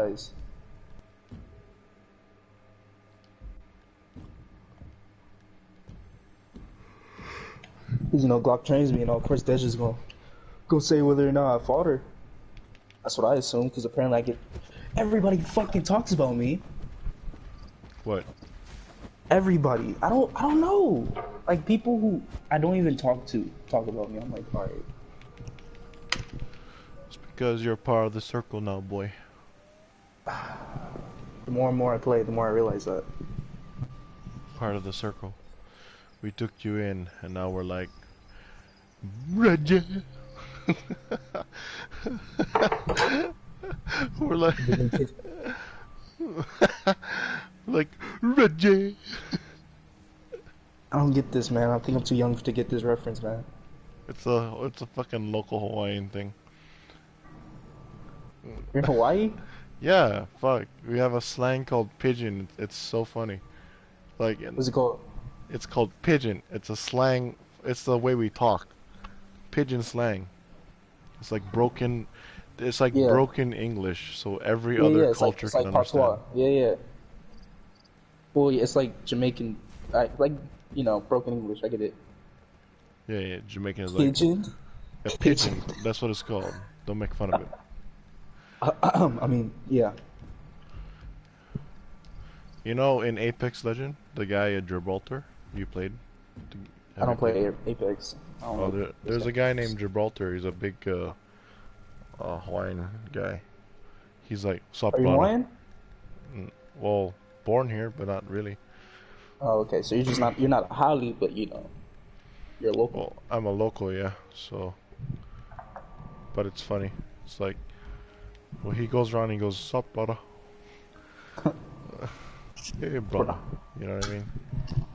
eyes. Because, Glock trains me, of course Dej is gonna say whether or not I fought her. That's what I assume, because apparently everybody fucking talks about me. What? Everybody. I don't know. Like, people who I don't even talk to talk about me. I'm like, alright. It's because you're part of the circle now, boy. The more and more I play, the more I realize that. Part of the circle. We took you in, and now we're like... Reggie! We're like... like, Reggie! I don't get this, man. I think I'm too young to get this reference, man. It's a fucking local Hawaiian thing. You're in Hawaii? Yeah, fuck. We have a slang called pigeon. It's so funny. Like, What's it called? It's called pigeon. It's a slang. It's the way we talk. Pigeon slang. It's like broken. It's like broken English, so every other culture can understand. Patois. Yeah. Well, yeah, it's like Jamaican, broken English. I get it. Yeah. Jamaican is like pigeon. Yeah, pigeon. That's what it's called. Don't make fun of it. I mean, yeah. In Apex Legend, the guy at Gibraltar you played. I don't play Apex. There's a guy named Gibraltar. He's a big Hawaiian guy. He's like, "Sup, Are you Hawaiian? Well, born here, but not really. Oh, okay. So you're not a Hali, but you're local. Well, I'm a local, yeah. So, but it's funny. It's like, well, he goes around and he goes, "Sup, brother." Hey, brother. You know what I mean?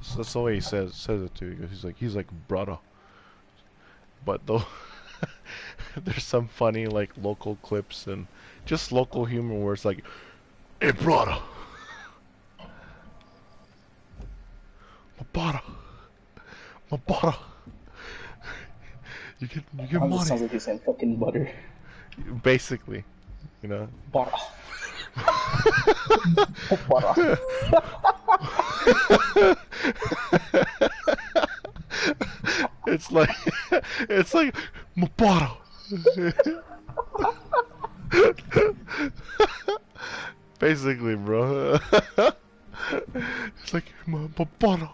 So that's the way he says it to you. He's like brother. But though, there's some funny like local clips and just local humor where it's like, "Hey, brother, my butter, you get money." Sounds like you're saying fucking butter. Basically, Butter. it's like my butter. Basically, bro. It's like my butter.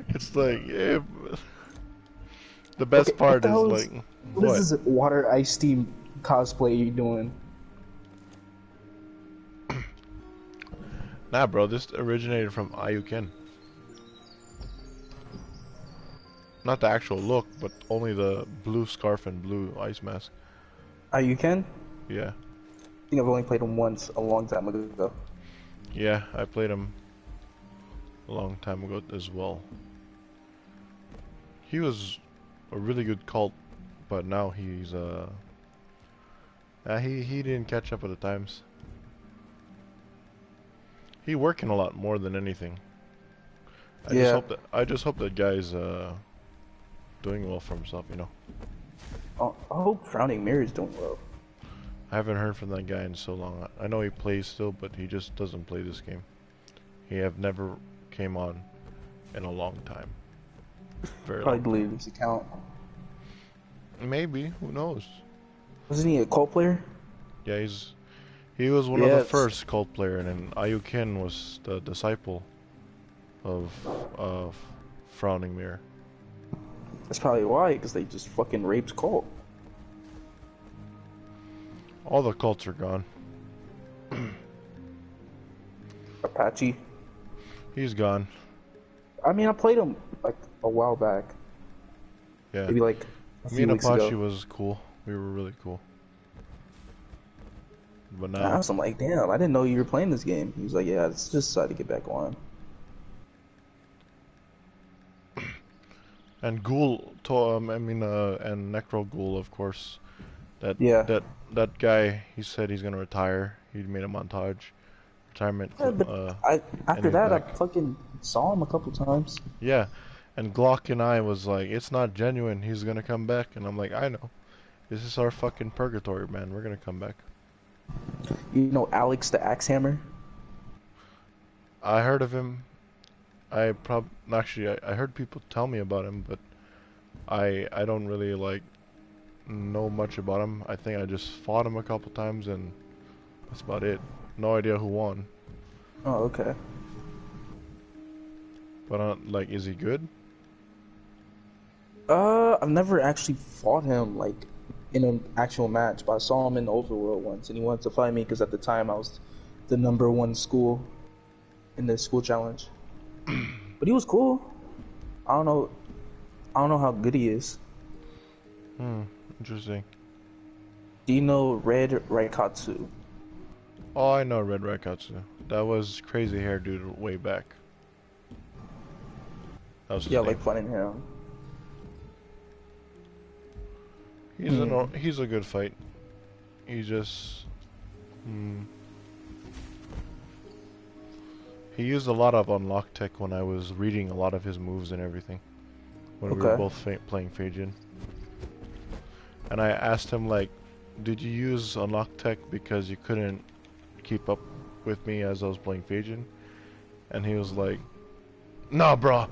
It's like, yeah. The best part is like, what is this water ice team cosplay you doing? Nah, bro, this originated from Ayuken. Not the actual look, but only the blue scarf and blue ice mask. Ayuken? Yeah. I think I've only played him once, a long time ago. Yeah, I played him a long time ago as well. He was a really good cult, but now he's he didn't catch up with the times. He working a lot more than anything. I just hope that guy's doing well for himself, I hope Frowning Mirror is doing well. I haven't heard from that guy in so long. I know he plays still, but he just doesn't play this game. He have never came on in a long time. Probably deleted his account. Maybe, who knows? Wasn't he a cult player? Yeah, he was one of the first cult player, and then Ayuken was the disciple of Frowning Mirror. That's probably why, because they just fucking raped cult. All the cults are gone. Apache. He's gone. I mean, I played him like a while back. Yeah. Maybe like a few Me and weeks Apache ago. was cool. We were really cool. But now I'm like, damn, I didn't know you were playing this game. He was like, yeah, it's just decided to get back on. and Ghoul, and Necro Ghoul, of course. That guy, he said he's gonna retire. He made a montage, retirement. Yeah, but after that, I fucking saw him a couple times. Yeah, and Glock and I was like, it's not genuine. He's gonna come back, and I'm like, I know. This is our fucking purgatory, man. We're gonna come back. You know Alex the Axe Hammer? I heard of him. I heard people tell me about him, but I don't really like know much about him. I think I just fought him a couple times and that's about it. No idea who won. Oh, okay. But like, is he good? I've never actually fought him like in an actual match, but I saw him in the overworld once, and he wanted to fight me because at the time I was the #1 school in the school challenge. But he was cool. I don't know. I don't know how good he is. Interesting. Do you know Red Raikatsu? Oh, I know Red Raikatsu. That was crazy hair dude way back. That was his Yeah, name. like fighting him. He's a good fight. He just he used a lot of unlock tech when I was reading a lot of his moves and everything. When we were both playing Phajin. And I asked him like, did you use unlock tech because you couldn't keep up with me as I was playing Phajin? And he was like, nah bro,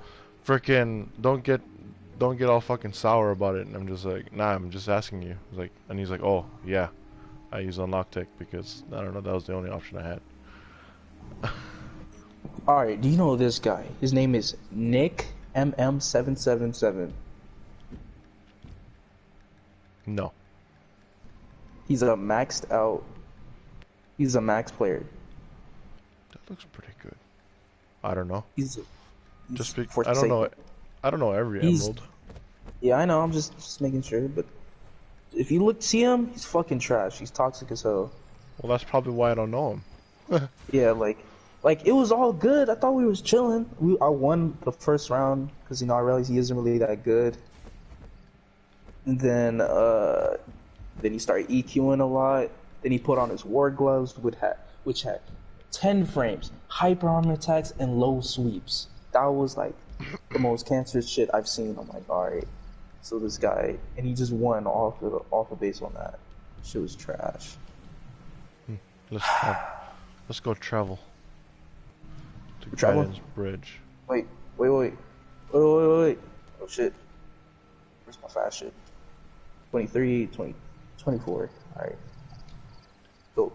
frickin' don't get all fucking sour about it. And I'm just like, nah, I'm just asking you. Like, and he's like, oh yeah, I use unlock tech because I don't know, that was the only option I had. Alright, do you know this guy? His name is Nick MM777. No. He's a maxed out. He's a max player. That looks pretty good. I don't know. He's I don't know. I don't know every emerald. Yeah, I know. I'm just making sure. But if you see him, he's fucking trash. He's toxic as hell. Well, that's probably why I don't know him. Yeah, like it was all good. I thought we was chilling. I won the first round because I realized he isn't really that good. And then he started EQing a lot. Then he put on his war gloves, which had 10 frames, hyper armor attacks, and low sweeps. That was like the most cancerous shit I've seen. I'm like, alright. So this guy, and he just won off the base on that. Shit was trash. Let's go travel to Travel? Guidance Bridge. Wait. Oh shit. Where's my fast shit? 23, 20, 24. Alright. Go.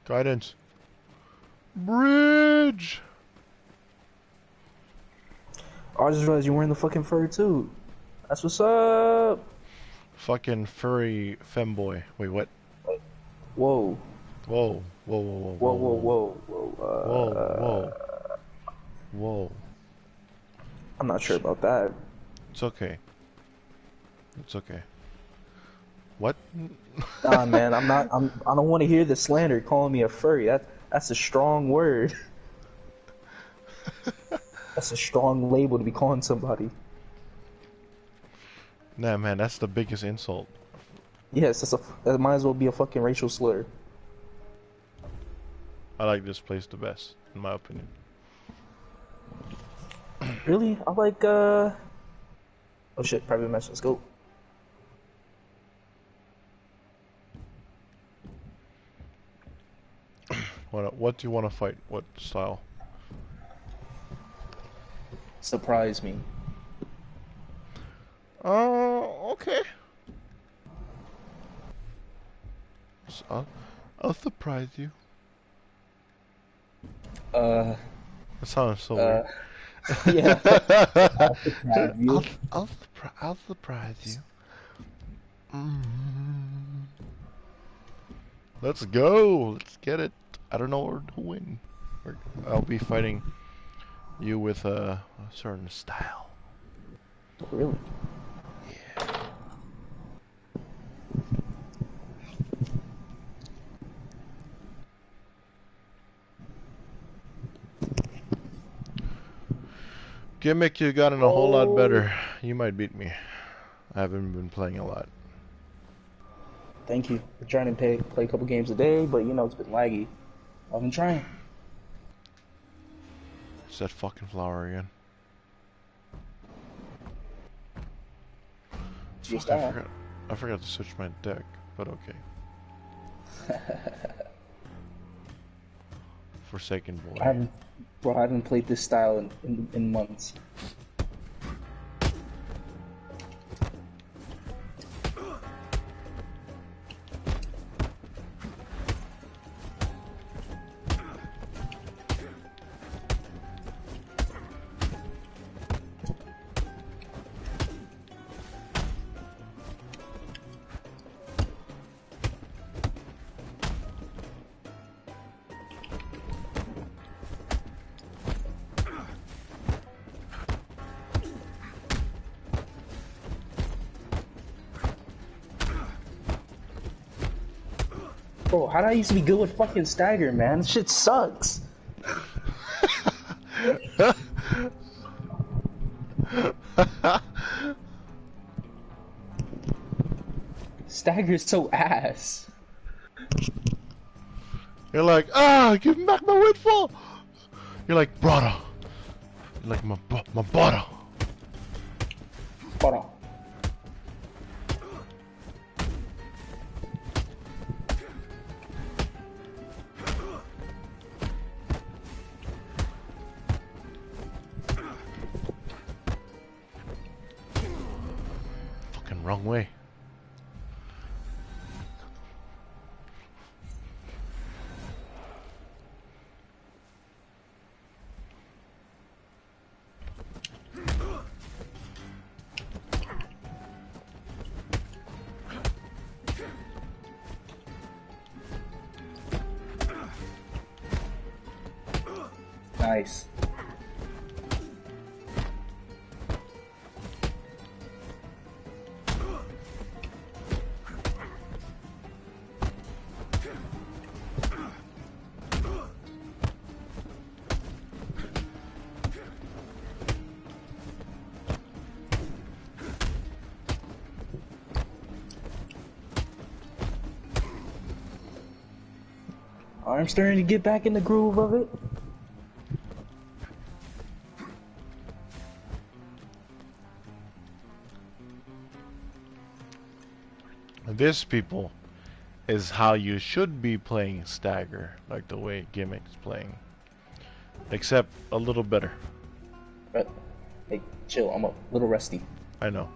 Guidance Bridge! Oh, I just realized you're wearing the fucking fur too. That's what's up. Fucking furry femboy. Wait, what? Whoa. Whoa. Whoa. I'm not sure about that. It's okay. It's okay. What? Nah, man, I don't want to hear the slander calling me a furry. That's a strong word. That's a strong label to be calling somebody. Nah, man, that's the biggest insult. Yes, that might as well be a fucking racial slur. I like this place the best, in my opinion. Really? I like, oh shit, private match, let's go. What do you want to fight? What style? Surprise me. Okay. So I'll surprise you. That sounds so weird. Yeah. I'll surprise you. Let's go. Let's get it. I don't know where to win. I'll be fighting you with a certain style. Really? Yeah. Gemek, you gotten a whole lot better. You might beat me. I haven't been playing a lot. Thank you. I'm trying to play a couple games a day, but you know it's been laggy. I've been trying. It's that fucking flower again. It's your Fuck, style. I forgot to switch my deck, but okay. Forsaken boy. I haven't played this style in months. Bro, how did I used to be good with fucking stagger, man? This shit sucks. Stagger's so ass. You're like, ah, give me back my windfall. You're like, brother. You're like, my brother. Hold on. Fucking wrong way. Nice. I'm starting to get back in the groove of it. This, people, is how you should be playing stagger, like the way Gemek's playing. Except a little better. But, hey, chill, I'm a little rusty. I know.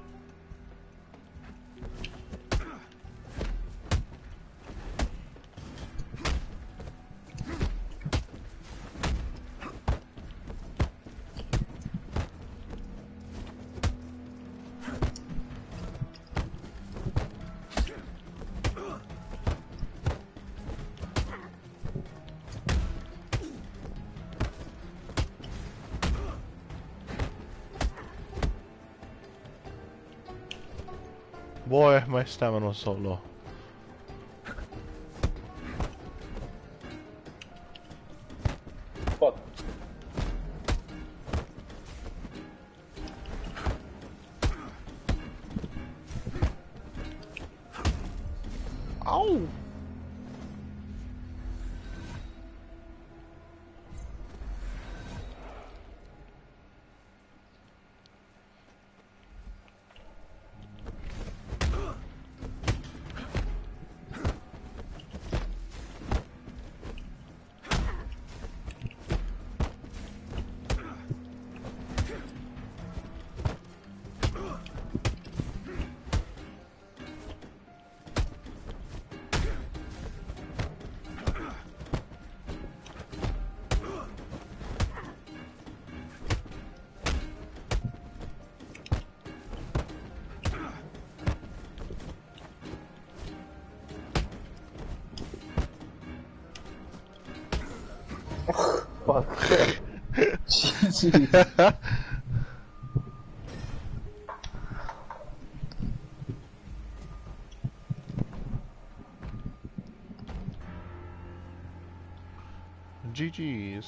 Boy, my stamina was so low. Fuck. Ow! Fuck. Jeez. GG's.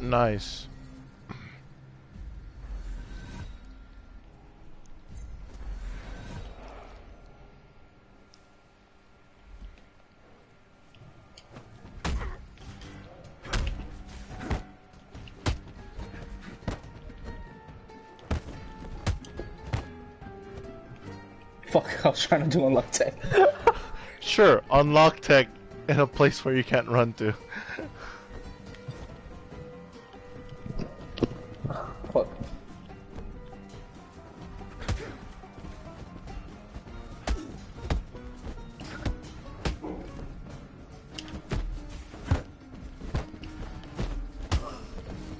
Nice. Fuck, I was trying to do unlock tech. Sure, unlock tech in a place where you can't run to. Fuck.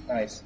Nice.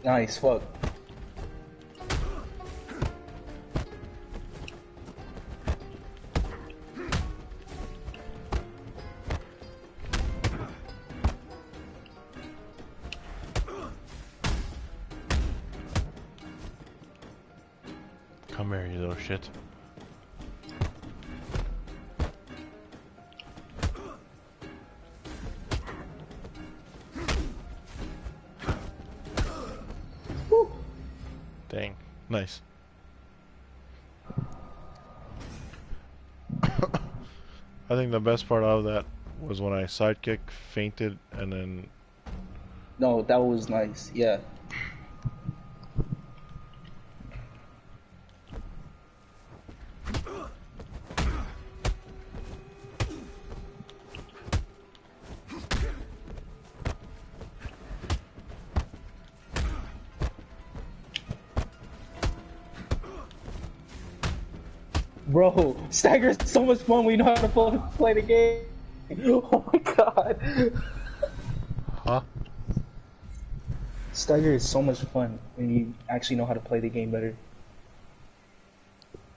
Nice, fuck. Come here, you little shit. Dang, nice. I think the best part out of that was when I sidekick, fainted, and then... No, that was nice, yeah. Bro, Stagger is so much fun when you know how to play the game. Oh my god. Huh? Stagger is so much fun when you actually know how to play the game better.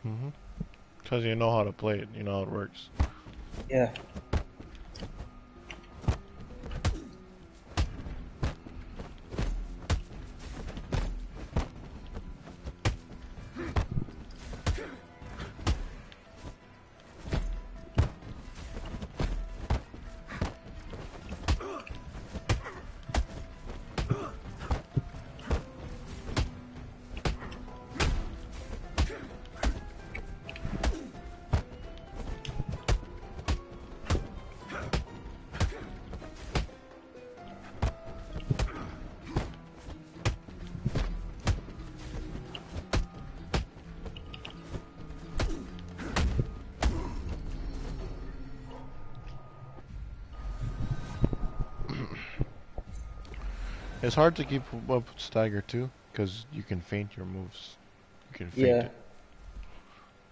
Mm-hmm. Because you know how to play it, you know how it works. Yeah. It's hard to keep up with Stagger too, because you can feint your moves. You can feint Yeah. it.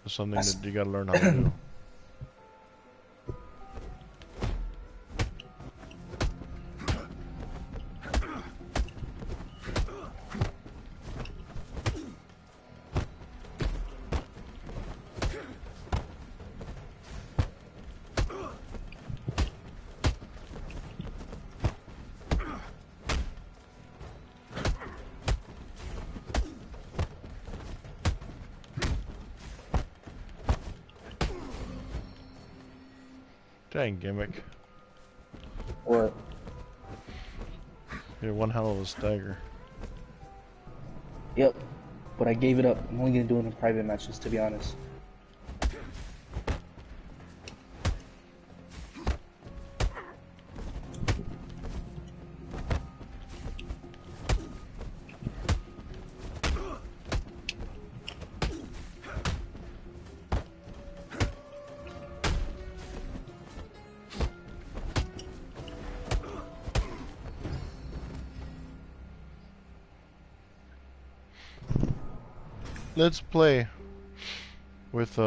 It's something that you gotta learn how to do. Dang, Gemek. What? You're one hell of a stagger. Yep. But I gave it up. I'm only gonna do it in private matches, to be honest. Let's play with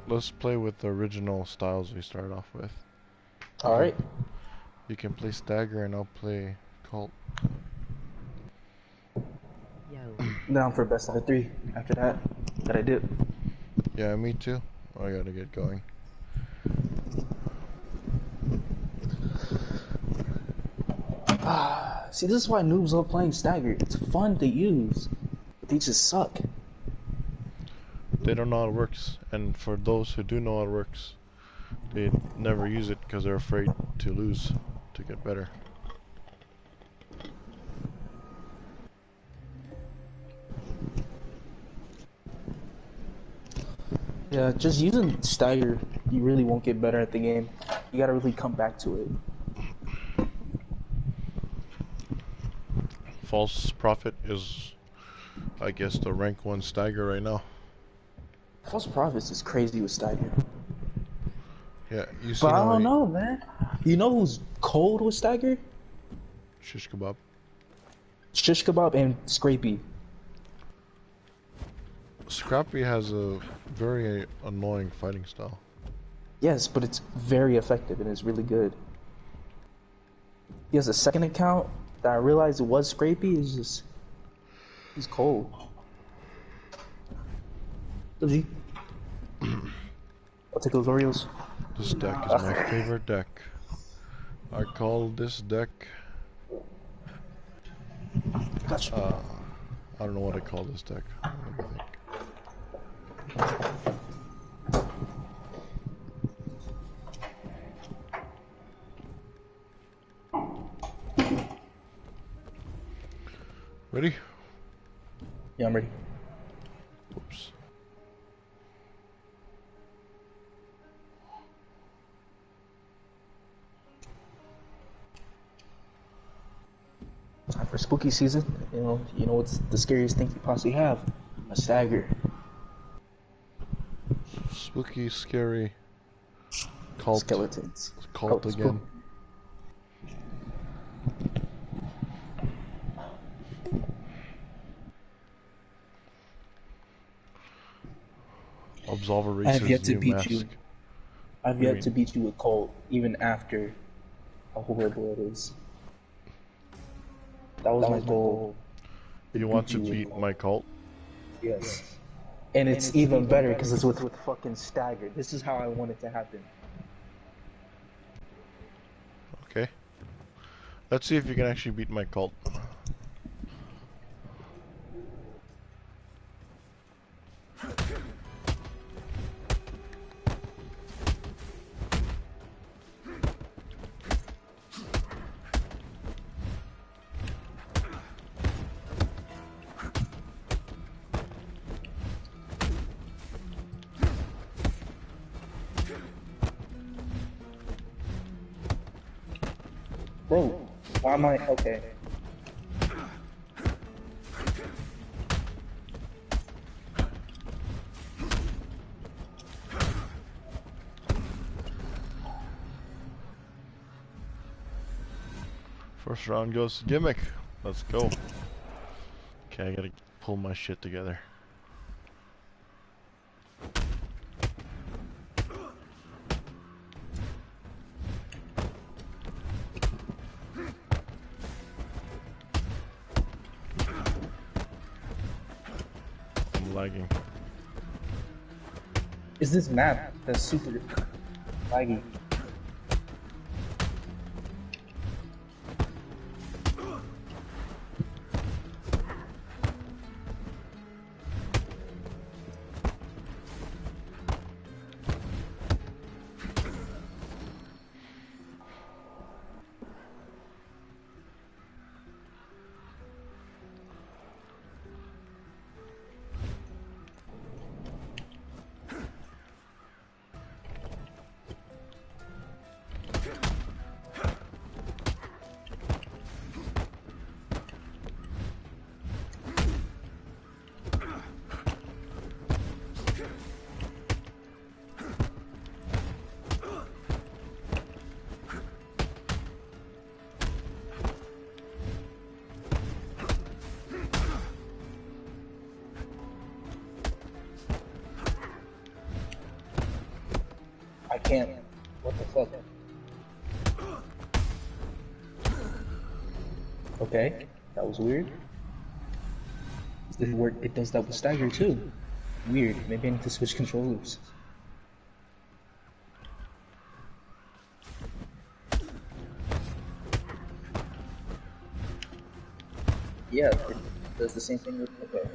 let's play with the original styles we started off with. Alright. You can play stagger and I'll play cult. Yo. Down for best out of 3 after that. That I did. Yeah, me too. I gotta get going. See, this is why noobs love playing stagger. It's fun to use, but they just suck. They don't know how it works, and for those who do know how it works, they never use it because they're afraid to lose to get better. Yeah, just using stagger, you really won't get better at the game. You gotta really come back to it. False Prophet is, I guess, the rank 1 stagger right now. False Prophets is crazy with stagger. Yeah, you see. But I don't know, man. You know who's cold with stagger? Shish kebab. Shish kebab and Scrapey. Scrappy has a very annoying fighting style. Yes, but it's very effective and it's really good. He has a second account that I realized it was Scrapey. It's just, he's cold. G. I'll take those Oreos. This deck is my favorite deck. I call this deck. Gotcha. I don't know what I call this deck. Let me think. Ready? Yeah, I'm ready. Oops. Time for spooky season. You know what's the scariest thing you possibly have? A stagger. Spooky, scary. Cult. Skeletons. Cult again. Absolver I have Racer's yet to new beat mask. you. I've yet to beat you with Colt, even after how horrible it is. That was my goal. You want to beat my cult? Yes. And it's even better because it's with fucking stagger. This is how I want it to happen. Okay. Let's see if you can actually beat my cult. Bro, why am I okay? First round goes to Gemek. Let's go. Okay, I gotta pull my shit together. I'm lagging. Is this map that's super laggy? can't. What the fuck? Okay, that was weird. It work. It does that with stagger too. Weird. Maybe I need to switch controllers. Yeah, it does the same thing with okay.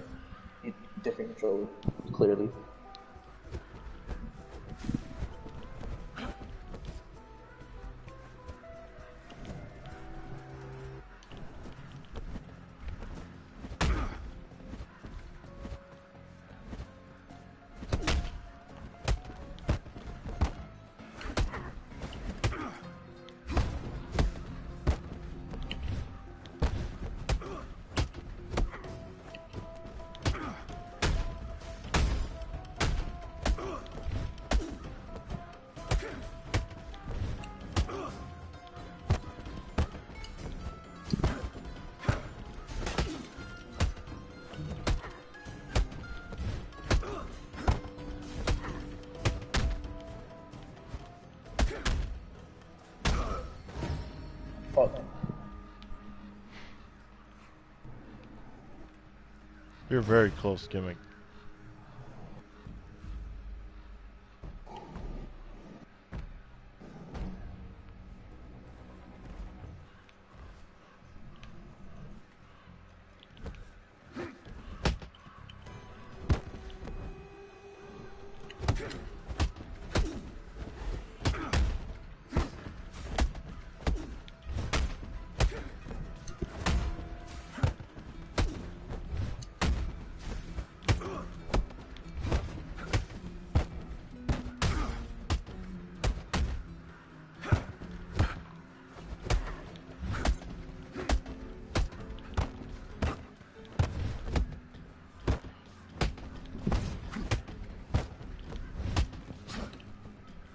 Different controller, clearly. Fuck. You're very close, Gemek.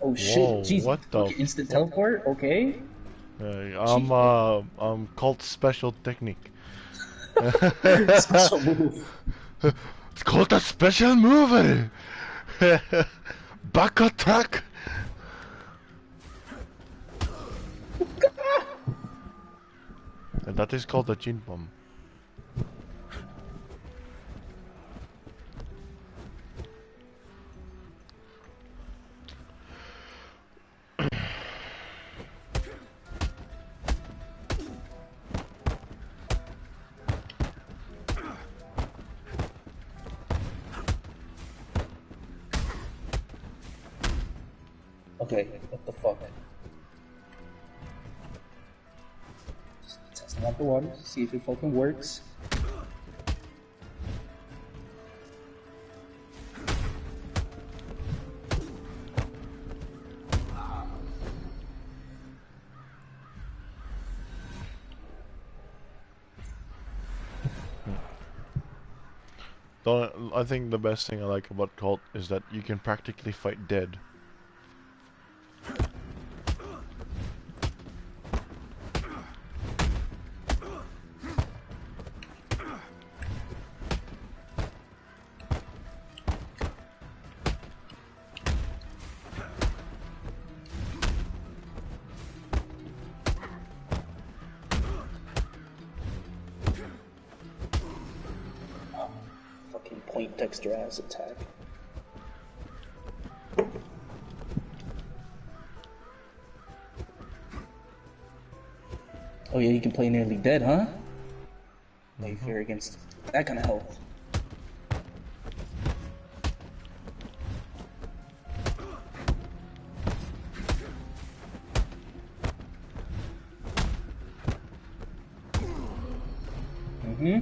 Oh shit! Whoa, Jeez, what the instant fuck? teleport? Okay. I'm called special technique. Special move. It's called a special move. Back attack. And that is called a chin bomb. Okay, what the fuck? Just testing out the water, see if it fucking works. I think the best thing I like about Cult is that you can practically fight dead. Fucking point Dexter ass attack. Oh yeah, you can play nearly dead, huh? How you fare against that kind of health? Mm-hmm.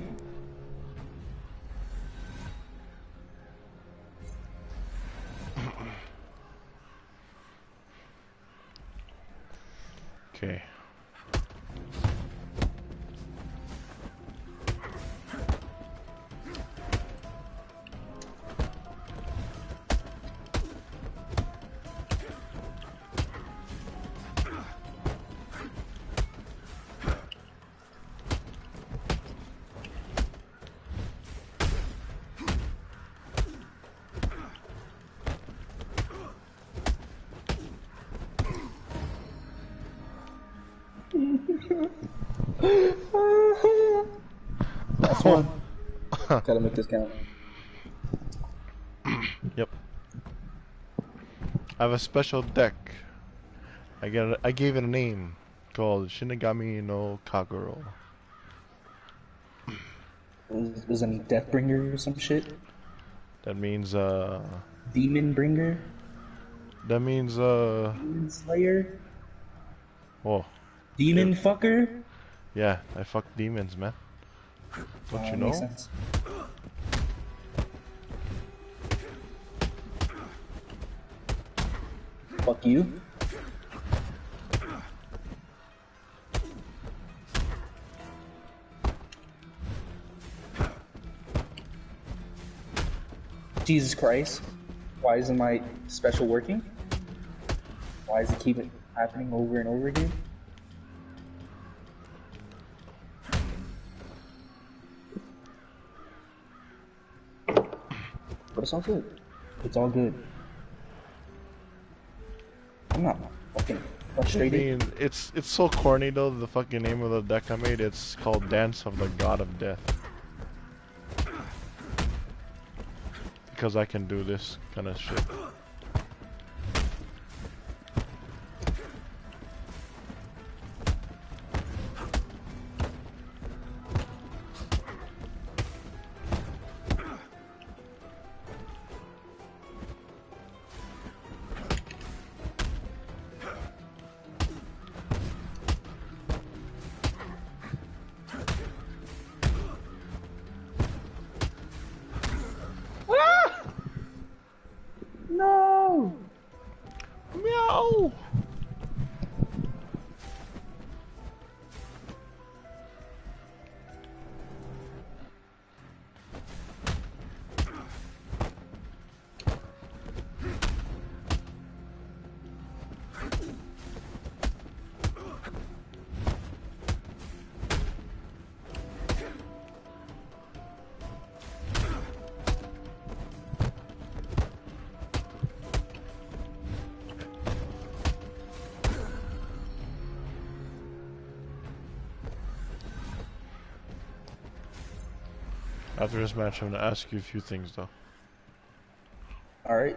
Okay. Last one. Gotta make this count. Yep. I have a special deck. I gave it a name called Shinigami no Kaguro. Was it Deathbringer or some shit? That means Demon Bringer? that means Demon Slayer? oh Demon fucker? yeah, I fuck demons, man. Don't you Makes know? sense. Fuck you. Jesus Christ. Why isn't my special working? Why does it keep happening over and over again? But it's all good. It's all good. I'm not fucking I frustrated. mean, it's so corny though. The fucking name of the deck I made. It's called Dance of the God of Death. Because I can do this kind of shit. No! Meow! After this match, I'm gonna ask you a few things though. Alright.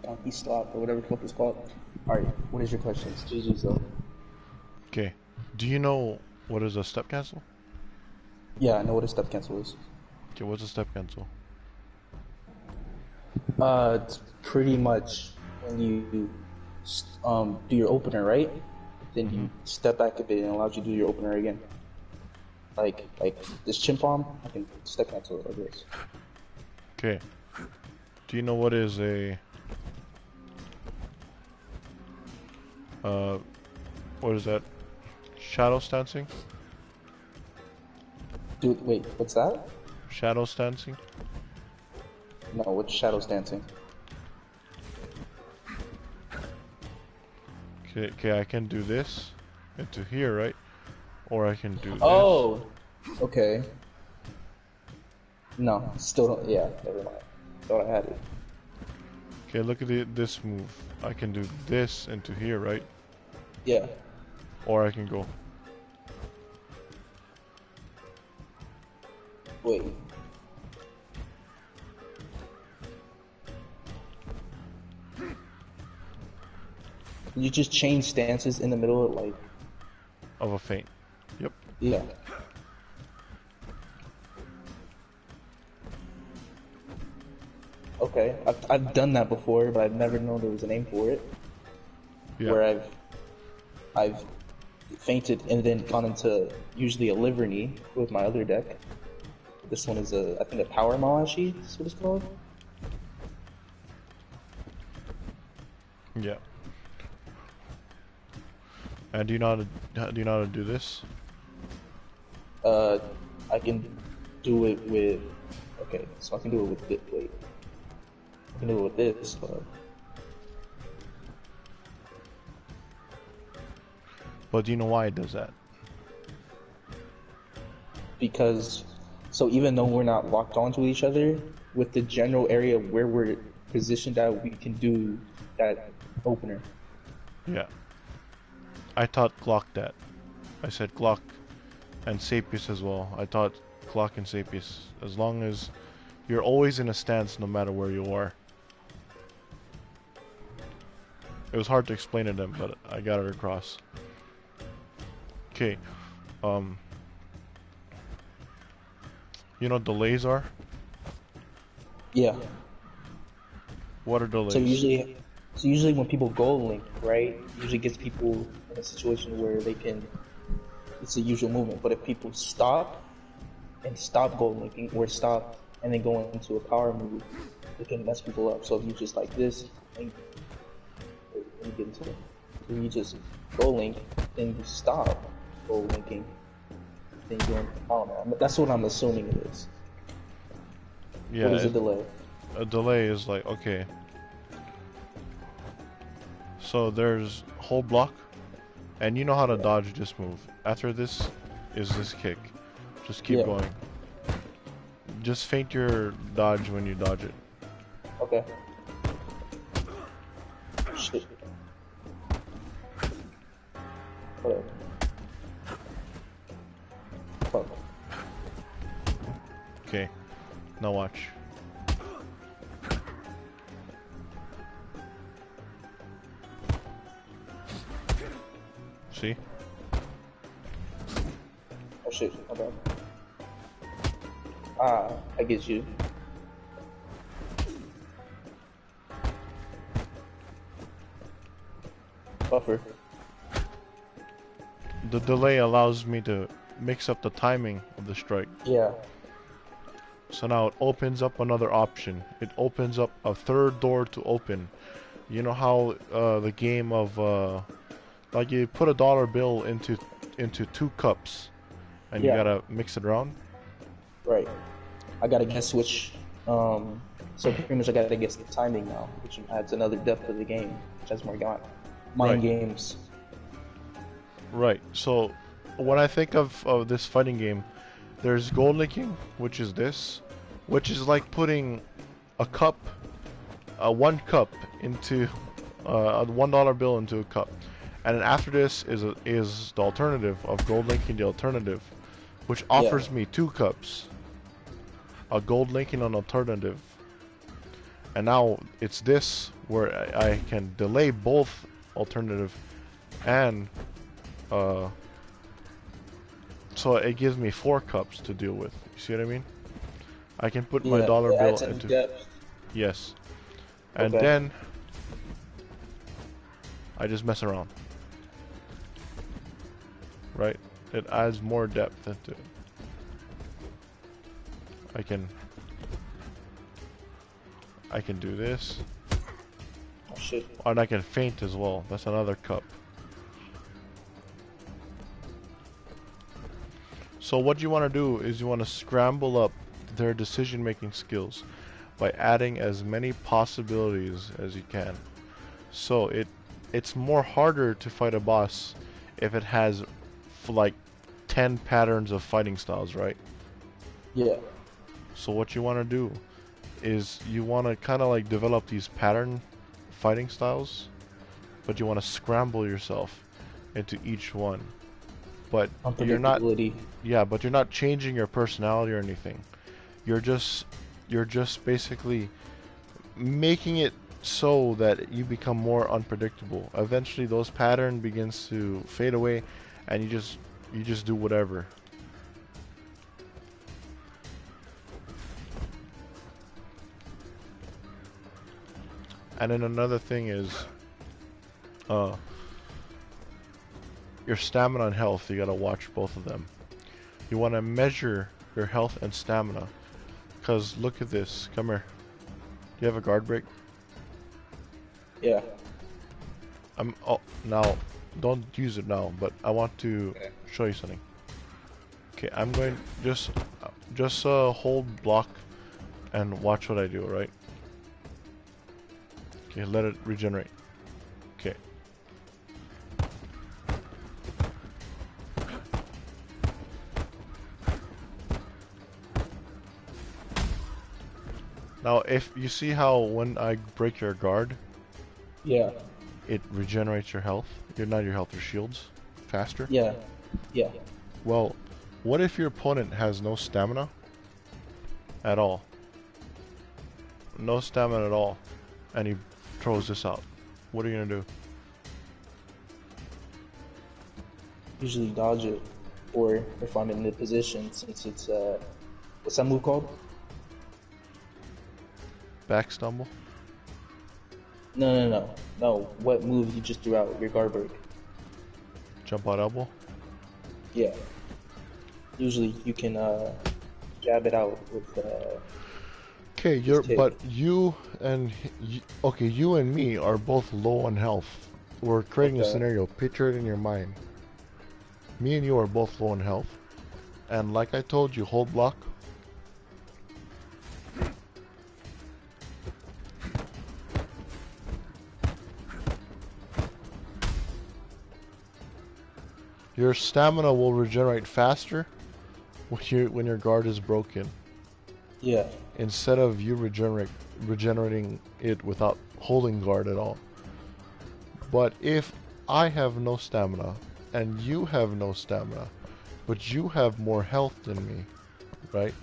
Donkey Slop or whatever the fuck it's called. Alright, what is your question? GG's though. Okay. Do you know what is a step cancel? Yeah, I know what a step cancel is. Okay, what's a step cancel? It's pretty much when you do your opener, right? Then you step back a bit and it allows you to do your opener again. Like this chimp bomb, I can step cancel it like this. Okay. Do you know what is a what is that? Shadow stancing? Dude, wait, what's that? Shadow stancing? No, what's shadow dancing? Okay, I can do this into here, right? Or I can do this. Oh, okay. No, still don't. Yeah, never mind. Thought I had it. Okay, look at this move. I can do this into here, right? Yeah. Or I can go. Wait. You just change stances in the middle of like. Of a feint. Yep. Yeah. Okay, I've done that before, but I've never known there was a name for it. Yeah. Where I've fainted and then gone into usually a liver knee with my other deck. This one is I think a power Malachi. That's what it's called. Yeah. And do you know how to do this? I can do it with. Okay, so I can do it with this. Wait, I can do it with this. But do you know why it does that? Because, so even though we're not locked onto each other, with the general area where we're positioned at, we can do that opener. Yeah. I taught Glock that. I said Glock and Sapius as well. I taught Glock and Sapius. As long as you're always in a stance no matter where you are. It was hard to explain to them, but I got it across. Okay. You know what delays are? Yeah. What are delays? So usually when people goal link, right, usually gets people in a situation where they can. It's the usual movement. But if people stop goal linking, or stop and then go into a power move, it can mess people up. So if you just like this, and let me get into it. So you just goal link, then you stop goal linking, then you go into power move. That's what I'm assuming it is. Yeah. What is a delay? A delay is like, okay. So there's hold block, and you know how to dodge this move. After this is this kick. Just keep going. Just feint your dodge when you dodge it. Okay. Shit. Whatever. Fuck. Okay. Now watch. See? Oh shit, my bad. Ah, I get you. Buffer. The delay allows me to mix up the timing of the strike. Yeah. So now it opens up another option. It opens up a third door to open. You know how the game of like you put a dollar bill into two cups, and you gotta mix it around. Right. I gotta guess which. So pretty much I gotta guess the timing now, which adds another depth to the game, which has more mind games. Right. So when I think of this fighting game, there's gold linking, which is this, which is like putting a cup, one cup into a $1 bill into a cup, and then after this is the alternative of gold linking, the alternative, which offers me 2 cups, a gold linking an alternative, and now it's this where I can delay both alternative and so it gives me 4 cups to deal with. You see what I mean? I can put my dollar bill into depth. Yes, and then I just mess around. Right? It adds more depth into it. I can do this. Oh shit. And I can feint as well. That's another cup. So what you want to do is you want to scramble up their decision-making skills by adding as many possibilities as you can. So it's more harder to fight a boss if it has like 10 patterns of fighting styles, right? Yeah. So what you want to do is you want to kind of like develop these pattern fighting styles, but you want to scramble yourself into each one. But you're not, but you're not changing your personality or anything. You're just basically making it so that you become more unpredictable. Eventually those pattern begins to fade away, and you just do whatever. And then another thing is your stamina and health. You gotta watch both of them. You want to measure your health and stamina. Cause look at this. Come here. Do you have a guard break? Yeah. Oh, now, don't use it now, but I want to show you something. Okay, I'm going just hold block and watch what I do, right? Okay, let it regenerate. Okay. Now, if you see how when I break your guard, Yeah. it regenerates your health. Not your health, your shields faster. Yeah. Yeah. Well, what if your opponent has no stamina at all? No stamina at all, and he throws this out. What are you gonna do? Usually dodge it, or if I'm in the position, since it's what's that move called? Back stumble? No. What move you just threw out? Your guard break. Jump out elbow? Yeah. Usually you can jab it out with. Okay, but you and you and me are both low on health. We're creating a scenario. Picture it in your mind. Me and you are both low on health, and like I told you, hold block. Your stamina will regenerate faster when your guard is broken. Yeah. Instead of you regenerating it without holding guard at all. But if I have no stamina and you have no stamina, but you have more health than me, right?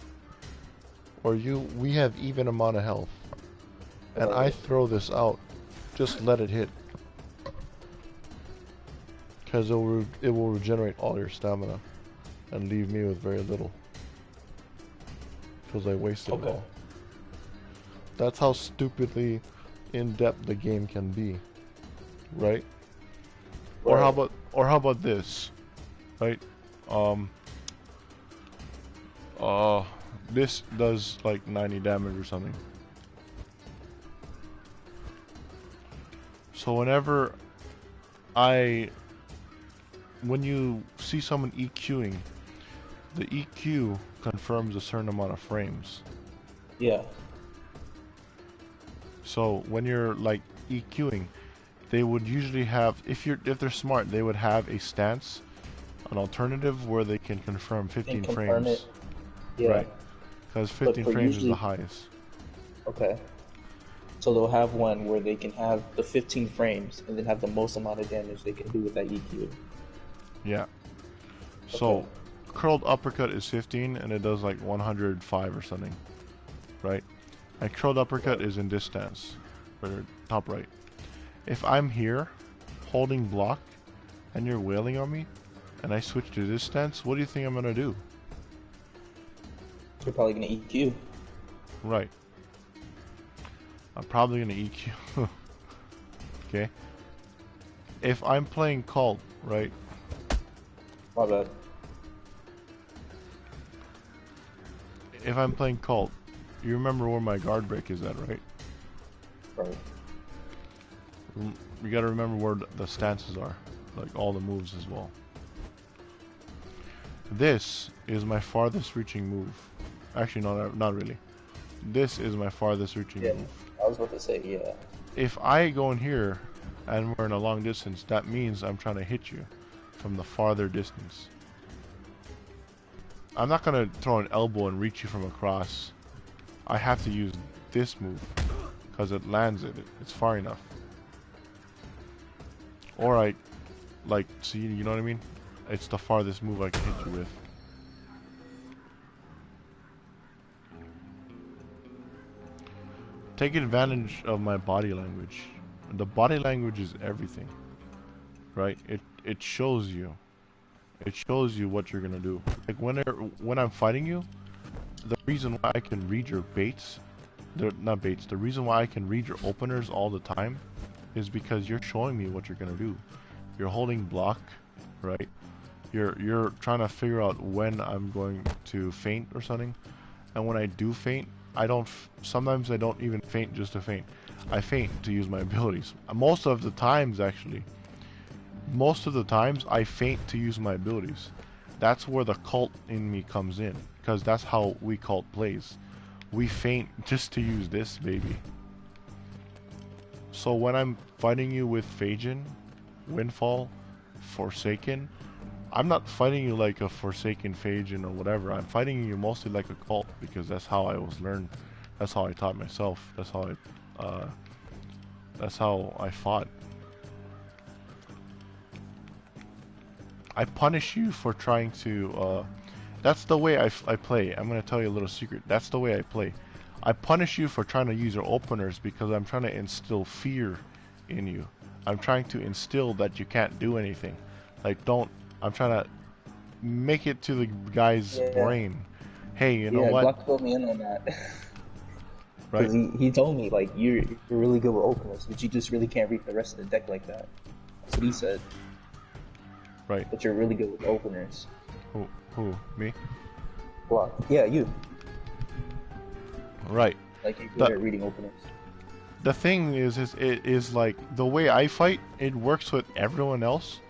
Or we have even amount of health, and I throw this out, just let it hit. Because it will regenerate all your stamina and leave me with very little. Because I wasted it all. That's how stupidly in-depth the game can be. Right? Or how about this? Right? This does like 90 damage or something. So when you see someone EQing, the EQ confirms a certain amount of frames. Yeah. So when you're like EQing, they would usually have, if they're smart, they would have a stance, an alternative where they can confirm 15 frames. It. Yeah. Right. Because 15 frames is the highest. Okay. So they'll have one where they can have the 15 frames and then have the most amount of damage they can do with that EQ. Yeah. So, curled uppercut is 15 and it does like 105 or something. Right? And curled uppercut is in this stance. Or top right. If I'm here, holding block, and you're wailing on me, and I switch to this stance, what do you think I'm gonna do? You're probably gonna EQ. Right. I'm probably gonna EQ. Okay. If I'm playing cult, right? My bad. If I'm playing cult, you remember where my guard break is at, right? Right. You gotta remember where the stances are, like all the moves as well. This is my farthest reaching move. Actually, no, not really. This is my farthest reaching move. I was about to say, yeah. If I go in here and we're in a long distance, that means I'm trying to hit you from the farther distance. I'm not gonna throw an elbow and reach you from across. I have to use this move because it lands it. It's far enough. Or see, you know what I mean? It's the farthest move I can hit you with. Take advantage of my body language. The body language is everything, right? It shows you. It shows you what you're gonna do. Like when I'm fighting you, the reason why I can read your baits, they're not baits. The reason why I can read your openers all the time is because you're showing me what you're gonna do. You're holding block, right? You're trying to figure out when I'm going to feint or something, and when I do feint, I don't. Sometimes I don't even feint just to feint. I feint to use my abilities. Most of the times, actually, most of the times I feint to use my abilities. That's where the cult in me comes in, because that's how we cult plays. We feint just to use this baby. So when I'm fighting you with Phajin, Windfall, Forsaken, I'm not fighting you like a Forsaken Phajin or whatever. I'm fighting you mostly like a cult because that's how I was learned. That's how I taught myself. That's how I fought. I punish you for trying to. That's the way I play. I'm gonna tell you a little secret. That's the way I play. I punish you for trying to use your openers because I'm trying to instill fear in you. I'm trying to instill that you can't do anything. Like, don't. I'm trying to make it to the guy's brain. Hey, you know what? Glock filled me in on that. Right? Because he told me, like, you're really good with openers, but you just really can't read the rest of the deck like that. That's what he said. Right. But you're really good with openers. Who? Me? Glock. Yeah, you. Right. Like, you're good at reading openers. The thing is it is like, the way I fight, it works with everyone else,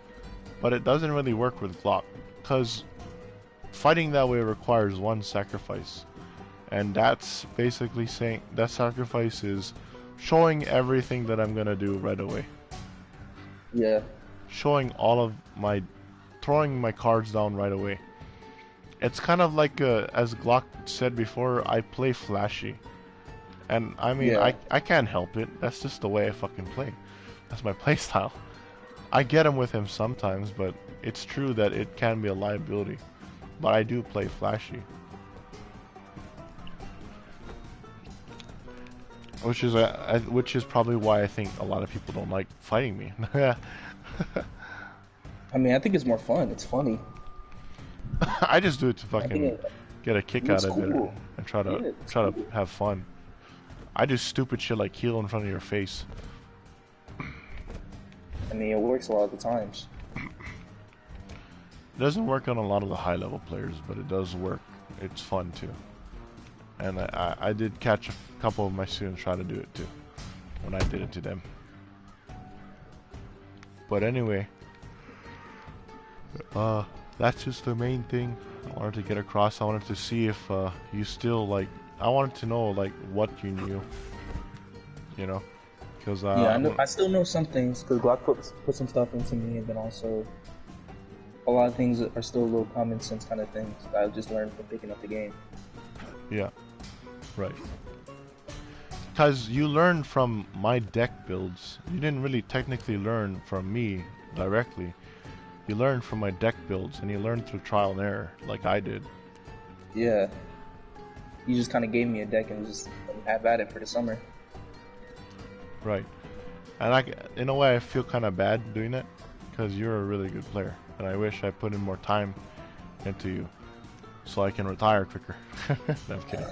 but it doesn't really work with Glock. Because fighting that way requires one sacrifice. And that's basically saying that sacrifice is showing everything that I'm gonna do right away. Yeah. Showing all of my, throwing my cards down right away. It's kind of like, as Glock said before, I play flashy. And I mean, I can't help it. That's just the way I fucking play. That's my playstyle. I get him with him sometimes, but it's true that it can be a liability. But I do play flashy. Which is probably why I think a lot of people don't like fighting me. I mean, I think it's more fun. It's funny. I just do it to fucking get a kick out of it and try to have fun. I do stupid shit like heal in front of your face. I mean, it works a lot of the times. It doesn't work on a lot of the high level players, but it does work. It's fun too. And I did catch a couple of my students try to do it too, when I did it to them. But anyway, that's just the main thing I wanted to get across. I wanted to see if you still like. I wanted to know like what you knew. You know, because yeah, I still know some things because Glock put some stuff into me, and then also a lot of things are still little common sense kind of things that I just learned from picking up the game. Yeah. Right. Because you learned from my deck builds. You didn't really technically learn from me directly. You learned from my deck builds, and you learned through trial and error, like I did. Yeah. You just kind of gave me a deck and just have at it for the summer. Right. And in a way, I feel kind of bad doing that, because you're a really good player, and I wish I put in more time into you, so I can retire quicker. No, I'm kidding.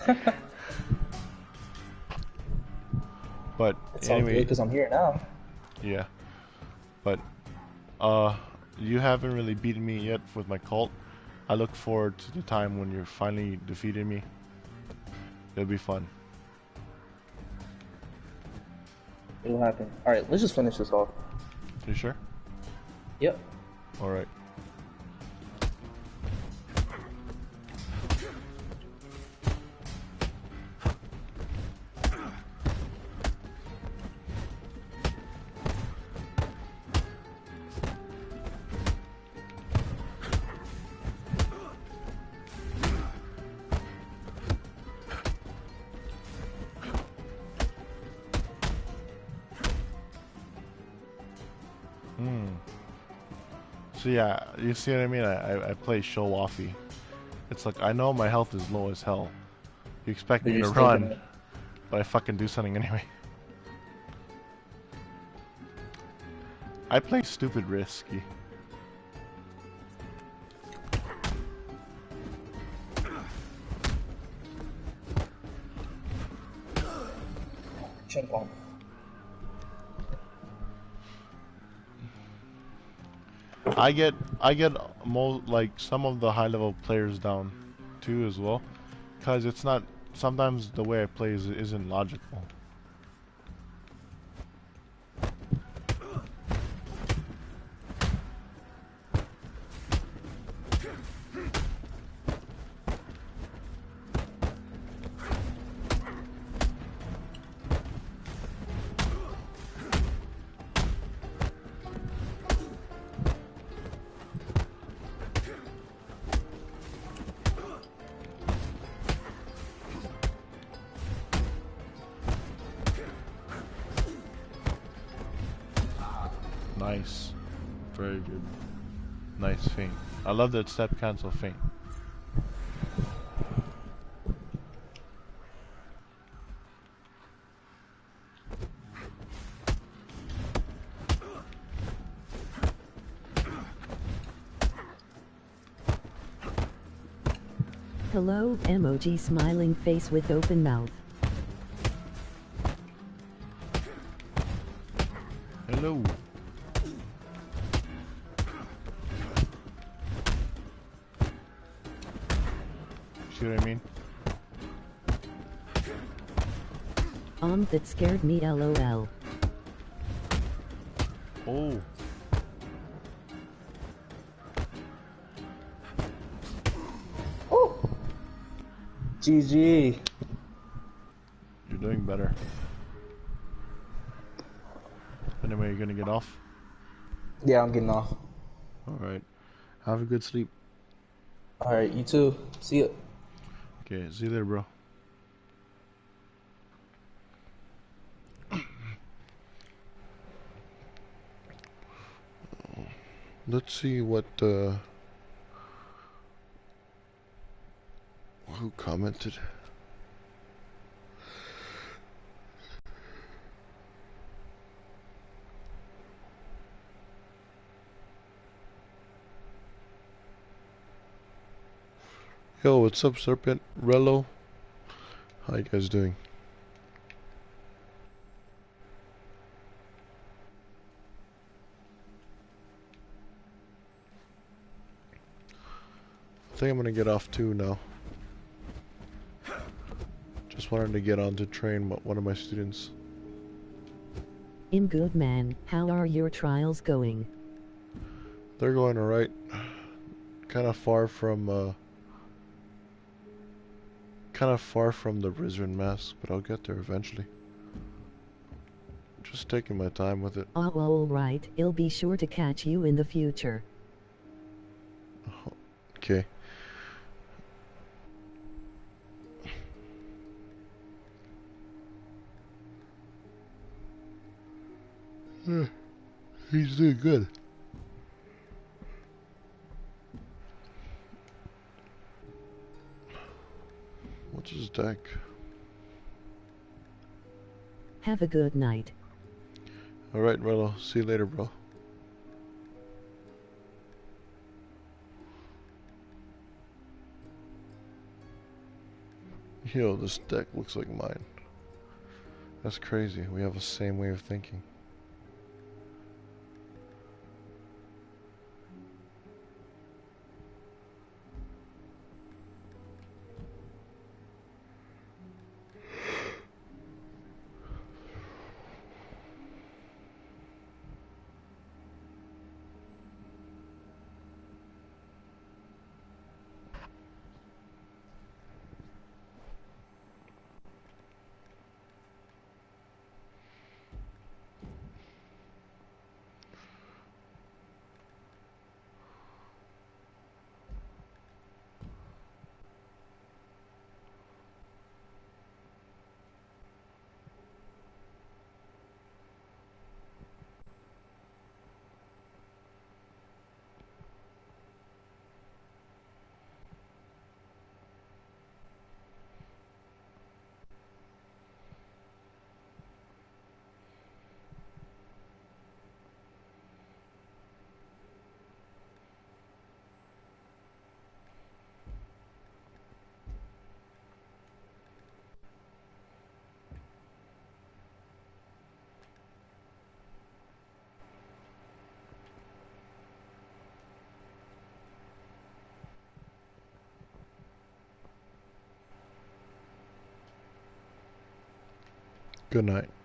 But anyway, because I'm here now. Yeah, but you haven't really beaten me yet with my cult. I look forward to the time when you're finally defeating me. It'll be fun. It'll happen. All right, let's just finish this off. You sure? Yep. All right. So yeah, you see what I mean? I play show-offy. It's like, I know my health is low as hell. You expect me to run, but I fucking do something anyway. I play stupid risky. Chunk on. I get like some of the high level players down too as well, cause it's not sometimes the way I play isn't logical. Nice, very good. Nice feint. I love that step cancel feint. Hello, emoji smiling face with open mouth. Hello. See what I mean? That scared me lol. Oh. GG. You're doing better. Anyway, you're gonna get off? Yeah, I'm getting off. Alright. Have a good sleep. Alright, you too. See ya. Okay, see you later, bro. Let's see what, who commented? Yo, what's up, Serpent? Rello? How you guys doing? I think I'm gonna get off too now. Just wanted to get on to train one of my students. I'm good, man. How are your trials going? They're going alright. Kind of far from the Rizrin mask, but I'll get there eventually. Just taking my time with it. Oh, alright. I'll be sure to catch you in the future. Okay. He's doing good. What's his deck? Have a good night. Alright, Rello. See you later, bro. Yo, this deck looks like mine. That's crazy. We have the same way of thinking. Good night.